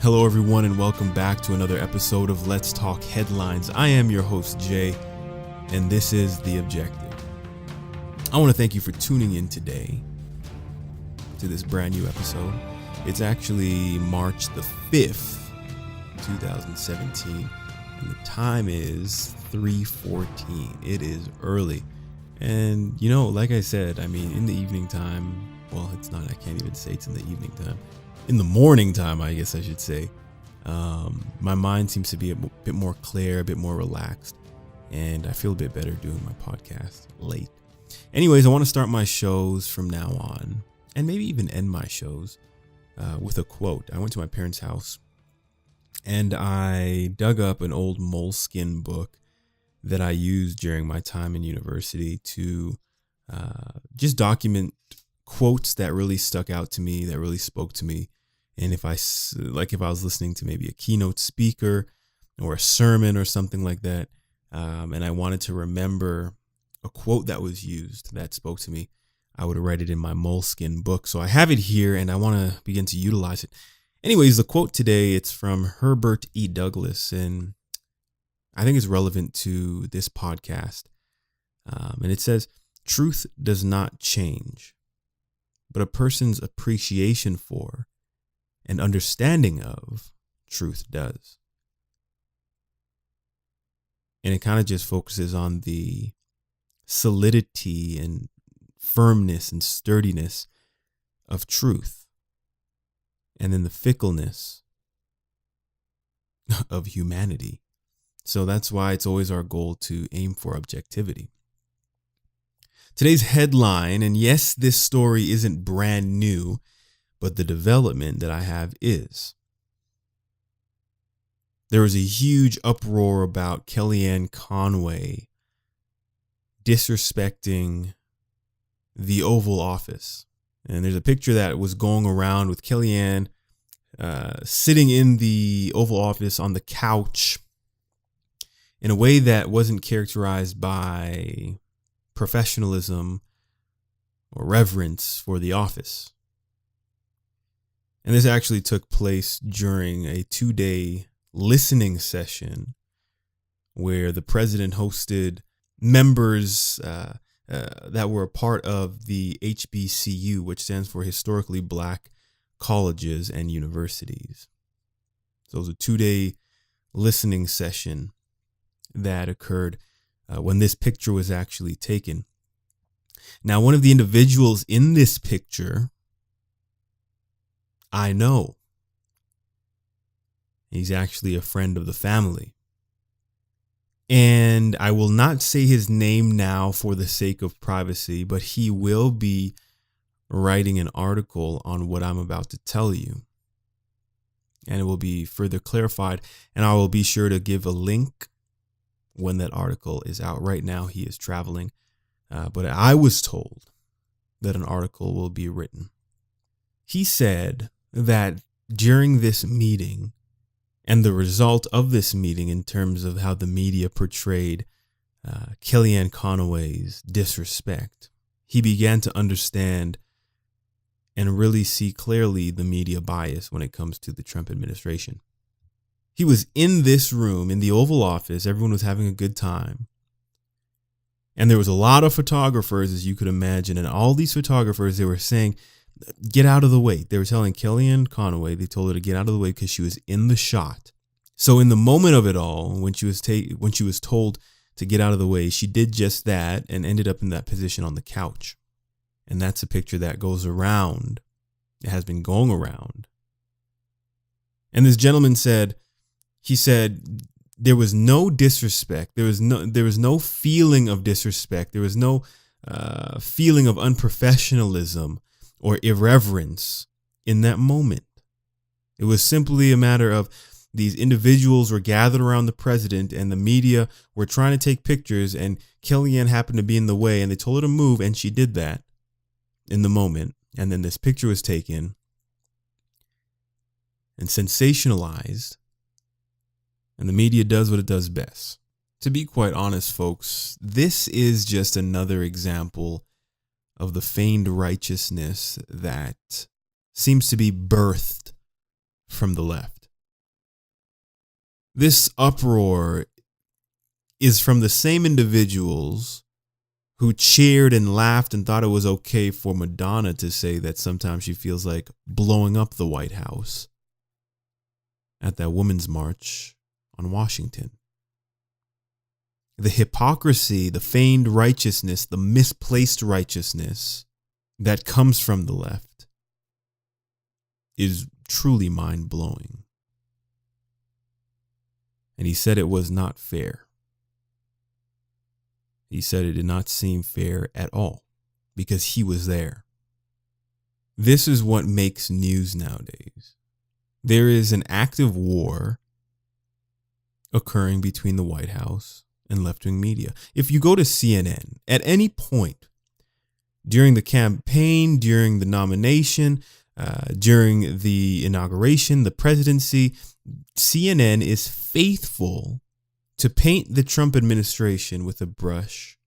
Hello, everyone, and welcome back to another episode of Let's Talk Headlines. I am your host, Jay, and this is The Objective. I want to thank you for tuning in today to this brand new episode. It's actually March the 5th, 2017, and the time is 3:14. It is early. And, like I said, in the evening time, well, it's not, I can't even say it's in the evening time. In the morning time, I guess I should say, my mind seems to be a bit more clear, a bit more relaxed, and I feel a bit better doing my podcast late. Anyways, I want to start my shows from now on, and maybe even end my shows with a quote. I went to my parents' house, and I dug up an old moleskin book that I used during my time in university to just document quotes that really stuck out to me, that really spoke to me. And if I was listening to maybe a keynote speaker or a sermon or something like that, and I wanted to remember a quote that was used that spoke to me, I would write it in my moleskin book. So I have it here and I want to begin to utilize it. Anyways, the quote today, it's from Herbert E. Douglas, and I think it's relevant to this podcast. And it says, "Truth does not change, but a person's appreciation for and understanding of truth does." And it kind of just focuses on the solidity and firmness and sturdiness of truth, and then the fickleness of humanity. So that's why it's always our goal to aim for objectivity. Today's headline, and yes, this story isn't brand new, but the development that I have is: there was a huge uproar about Kellyanne Conway disrespecting the Oval Office. And there's a picture that was going around with Kellyanne sitting in the Oval Office on the couch in a way that wasn't characterized by professionalism or reverence for the office. And this actually took place during a 2-day listening session where the president hosted members that were a part of the HBCU, which stands for Historically Black Colleges and Universities. So it was a 2-day listening session that occurred when this picture was actually taken. Now, one of the individuals in this picture, I know. He's actually a friend of the family. And I will not say his name now for the sake of privacy, but he will be writing an article on what I'm about to tell you. And it will be further clarified, and I will be sure to give a link when that article is out. Right now, he is traveling, but I was told that an article will be written. He said that during this meeting and the result of this meeting in terms of how the media portrayed Kellyanne Conway's disrespect, he began to understand and really see clearly the media bias when it comes to the Trump administration. He was in this room in the Oval Office. Everyone was having a good time. And there was a lot of photographers, as you could imagine. And all these photographers, they were saying, get out of the way. They were telling Kellyanne Conway, they told her to get out of the way because she was in the shot. So in the moment of it all, when she was told to get out of the way, she did just that and ended up in that position on the couch. And that's a picture that goes around. It has been going around. And this gentleman said, there was no disrespect. There was no feeling of disrespect. There was no feeling of unprofessionalism or irreverence in that moment. It was simply a matter of these individuals were gathered around the president and the media were trying to take pictures, and Kellyanne happened to be in the way, and they told her to move, and she did that in the moment. And then this picture was taken and sensationalized. And the media does what it does best. To be quite honest, folks, this is just another example of the feigned righteousness that seems to be birthed from the left. This uproar is from the same individuals who cheered and laughed and thought it was okay for Madonna to say that sometimes she feels like blowing up the White House at that Women's March on Washington. The hypocrisy, the feigned righteousness, the misplaced righteousness that comes from the left is truly mind-blowing. And he said it was not fair. He said it did not seem fair at all because he was there. This is what makes news nowadays. There is an active war occurring between the White House and left-wing media. If you go to CNN at any point during the campaign, during the nomination, during the inauguration, the presidency, CNN is faithful to paint the Trump administration with a brush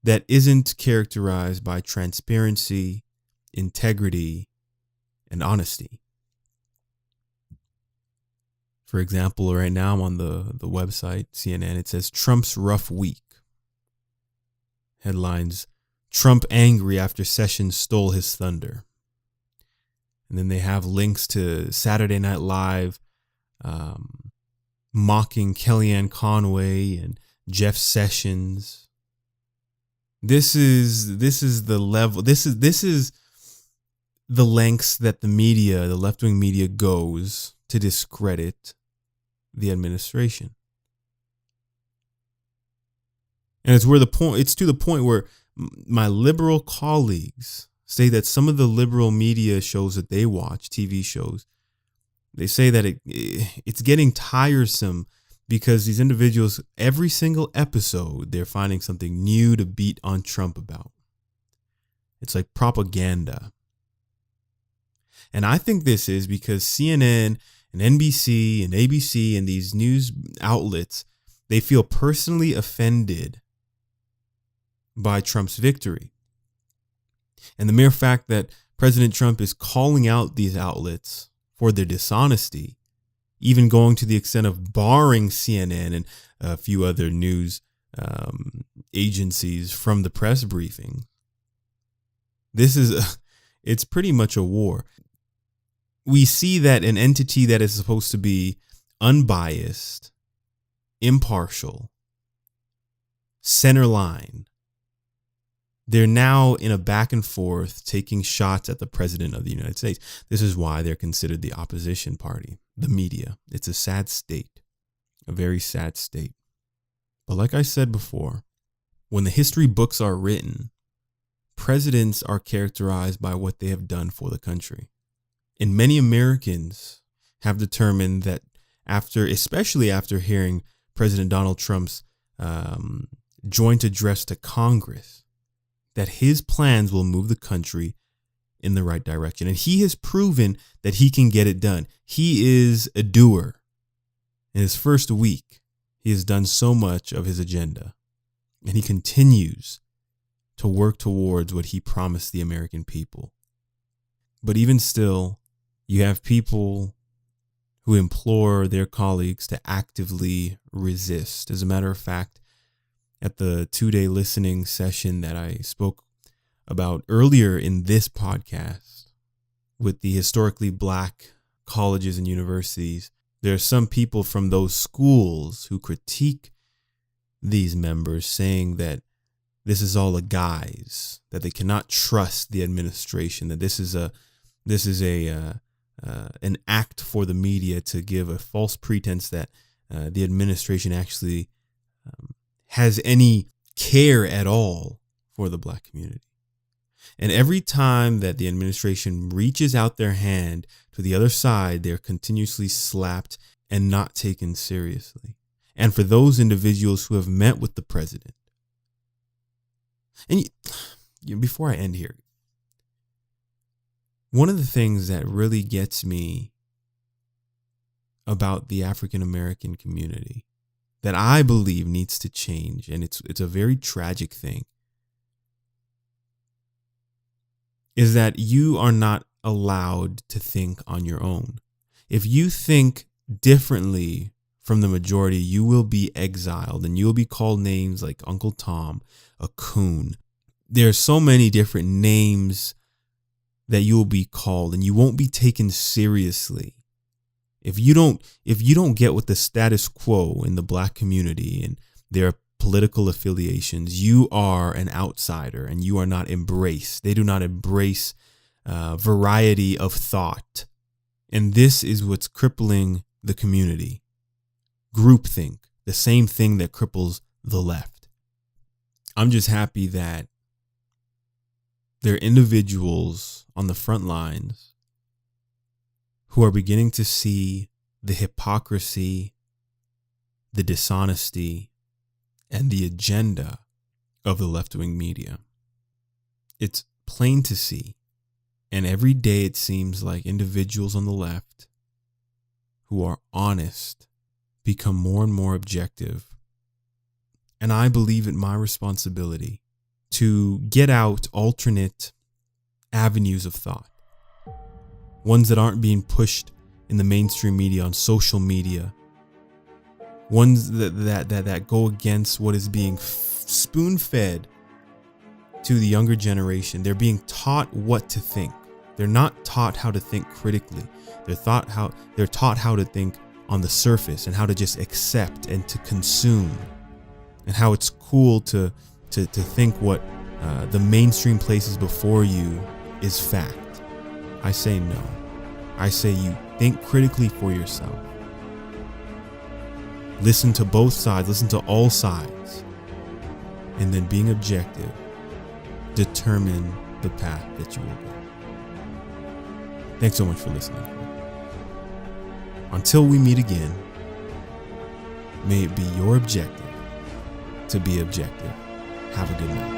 that isn't characterized by transparency, integrity, and honesty. For example, right now on the website, CNN, it says Trump's rough week. Headlines, Trump angry after Sessions stole his thunder. And then they have links to Saturday Night Live, mocking Kellyanne Conway and Jeff Sessions. This is the level. This is the lengths that the media, the left-wing media, goes to discredit the administration. And it's to the point where my liberal colleagues say that some of the liberal media shows that they watch, TV shows, they say that it's getting tiresome because these individuals, every single episode, they're finding something new to beat on Trump about. It's like propaganda. And I think this is because CNN and NBC and ABC and these news outlets, they feel personally offended by Trump's victory. And the mere fact that President Trump is calling out these outlets for their dishonesty, even going to the extent of barring CNN and a few other news agencies from the press briefing. It's pretty much a war. We see that an entity that is supposed to be unbiased, impartial, center line, they're now in a back and forth taking shots at the president of the United States. This is why they're considered the opposition party, the media. It's a sad state, a very sad state. But like I said before, when the history books are written, presidents are characterized by what they have done for the country. And many Americans have determined that especially after hearing President Donald Trump's joint address to Congress, that his plans will move the country in the right direction. And he has proven that he can get it done. He is a doer. In his first week, he has done so much of his agenda. And he continues to work towards what he promised the American people. But even still, you have people who implore their colleagues to actively resist. As a matter of fact, at the 2-day listening session that I spoke about earlier in this podcast with the historically black colleges and universities, there are some people from those schools who critique these members, saying that this is all a guise, that they cannot trust the administration, that this is an act for the media to give a false pretense that the administration actually has any care at all for the black community. And every time that the administration reaches out their hand to the other side, they're continuously slapped and not taken seriously. And for those individuals who have met with the president, and before I end here, one of the things that really gets me about the African American community that I believe needs to change, and it's a very tragic thing, is that you are not allowed to think on your own. If you think differently from the majority, you will be exiled and you'll be called names like Uncle Tom, a coon. There are so many different names that you will be called, and you won't be taken seriously. If you don't get with the status quo in the Black community and their political affiliations, you are an outsider and you are not embraced. They do not embrace variety of thought. And this is what's crippling the community. Groupthink, the same thing that cripples the left. I'm just happy that there are individuals on the front lines who are beginning to see the hypocrisy, the dishonesty, and the agenda of the left-wing media. It's plain to see. And every day it seems like individuals on the left who are honest become more and more objective. And I believe it my responsibility to get out alternate avenues of thought, ones that aren't being pushed in the mainstream media, on social media, ones that go against what is being spoon-fed to the younger generation. They're being taught what to think. They're not taught how to think critically. They're taught how to think on the surface and how to just accept and to consume, and how it's cool to think what the mainstream places before you is fact. I say no. I say you think critically for yourself. Listen to both sides, listen to all sides, and then being objective, determine the path that you will go. Thanks so much for listening. Until we meet again, may it be your objective to be objective. Have a good night.